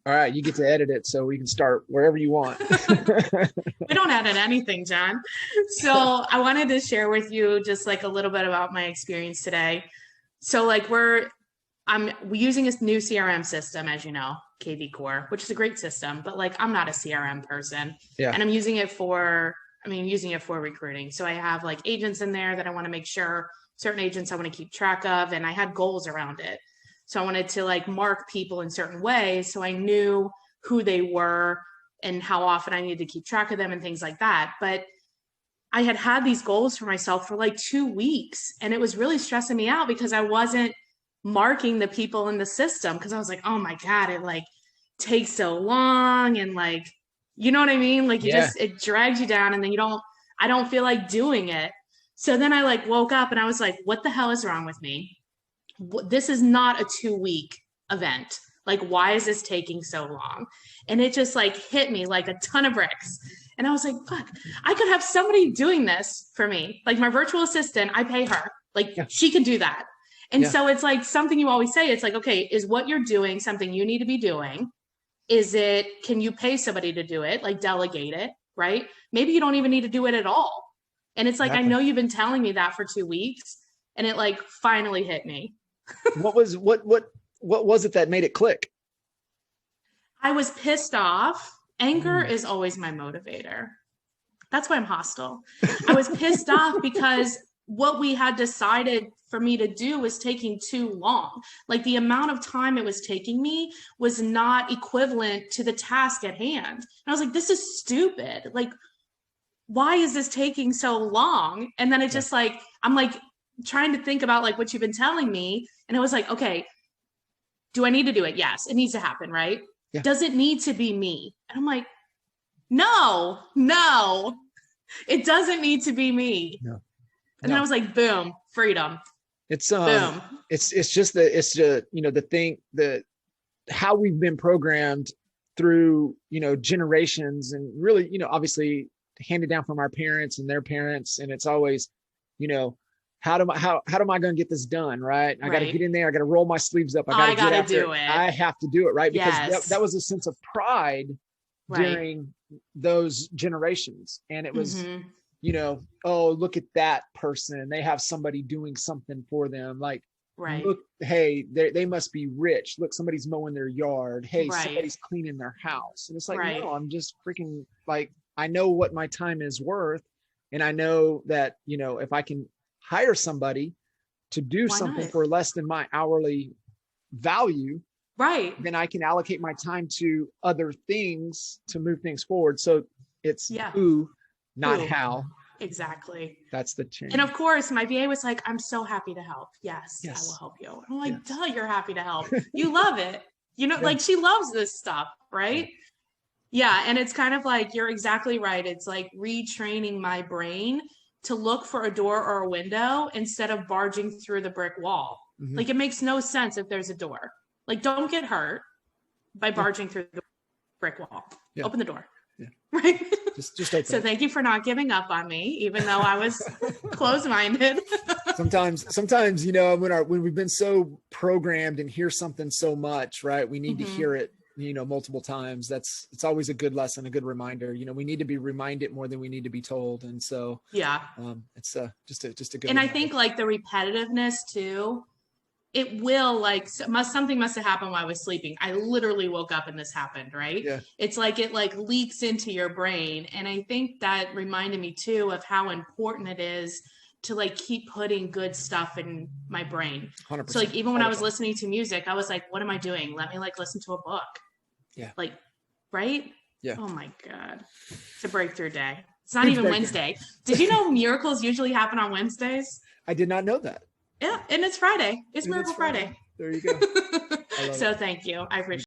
All right, you get to edit it so we can start wherever you want. We don't edit anything, John. So I wanted to share with you just like a little bit about my experience today. So like I'm using this new CRM system, as you know, KV Core, which is a great system, but like I'm not a CRM person, Yeah. and I'm using it for, using it for recruiting. So I have like agents in there that I want to make sure, certain agents I want to keep track of, and I had goals around it. So I wanted to like mark people in certain ways so I knew who they were and how often I needed to keep track of them and things like that. But I had these goals for myself for like 2 weeks, and it was really stressing me out because I wasn't marking the people in the system, because I was like, oh my God, it like takes so long, and like, you know what I mean? Like Yeah. it drags you down, and then I don't feel like doing it. So then I like woke up and I was like, what the hell is wrong with me? This is not a 2 week event. Like, why is this taking so long? And it just like hit me like a ton of bricks. And I was like, fuck, I could have somebody doing this for me. Like my virtual assistant, I pay her. Like Yeah. she can do that. And Yeah. so it's like something you always say, it's like, okay, is what you're doing something you need to be doing? Can you pay somebody to do it? Like delegate it, right? Maybe you don't even need to do it at all. And it's like, I Exactly. know you've been telling me that for 2 weeks, and it like finally hit me. What was it that made it click? I was pissed off. Anger Mm. is always my motivator. That's why I'm hostile. I was pissed off because what we had decided for me to do was taking too long. Like the amount of time it was taking me was not equivalent to the task at hand. And I was like, this is stupid. Like, why is this taking so long? And then it Yeah. just like, I'm like trying to think about like what you've been telling me. And it was like, okay, do I need to do it? Yes, it needs to happen, right? Yeah. Does it need to be me? And I'm like, no, it doesn't need to be me. No. And then I No. was like, boom, freedom. It's Boom. it's just the thing that how we've been programmed through, generations, and really, obviously handed down from our parents and their parents. And it's always, you know, how am I going to get this done? Right. I got to get Right. in there. I got to roll my sleeves up. I got I to get gotta after it. do it. I have to do it. Right. Because that Yes. was a sense of pride Right. during those generations. And it was, Mm-hmm. oh, look at that person. They have somebody doing something for them. Like, Right. look, hey, they must be rich. Look, somebody's mowing their yard. Hey, Right. somebody's cleaning their house. And it's like, Right. no, I'm just freaking like, I know what my time is worth. And I know that, if I can hire somebody to do Why something not? for less than my hourly value, Right. then I can allocate my time to other things to move things forward. So it's Yeah. who, not Who. how. Exactly. That's the change. And of course, my VA was like, I'm so happy to help. Yes, I Yes. will help you. I'm like, Yes. duh, you're happy to help. You love it. Yeah. Like she loves this stuff, right? Yeah. And it's kind of like, you're exactly right. It's like retraining my brain to look for a door or a window instead of barging through the brick wall. Mhm. Like it makes no sense if there's a door. Like don't get hurt by barging through the brick wall. Yeah. Open the door. Yeah. Right. Just open So it. thank you for not giving up on me, even though I was closed-minded. sometimes when we've been so programmed and hear something so much, right, we need to hear it multiple times. It's always a good lesson, a good reminder. We need to be reminded more than we need to be told. And so Yeah. it's just a good And I reminder. think like the repetitiveness too, it will like something must have happened while I was sleeping. I literally woke up and this happened, right? Yeah. It's like it like leaks into your brain. And I think that reminded me too of how important it is to like keep putting good stuff in my brain. 100%. So like even when All I was the time. listening to music, I was like, what am I doing? Let me like listen to a book. Yeah. Like, right? Yeah. Oh my God. It's a breakthrough day. It's not Huge even breakthrough. Wednesday. Did you know miracles usually happen on Wednesdays? I did not know that. Yeah, and it's Friday. It's And Miracle Friday. Friday. There you go. I love So it. thank you. I appreciate it.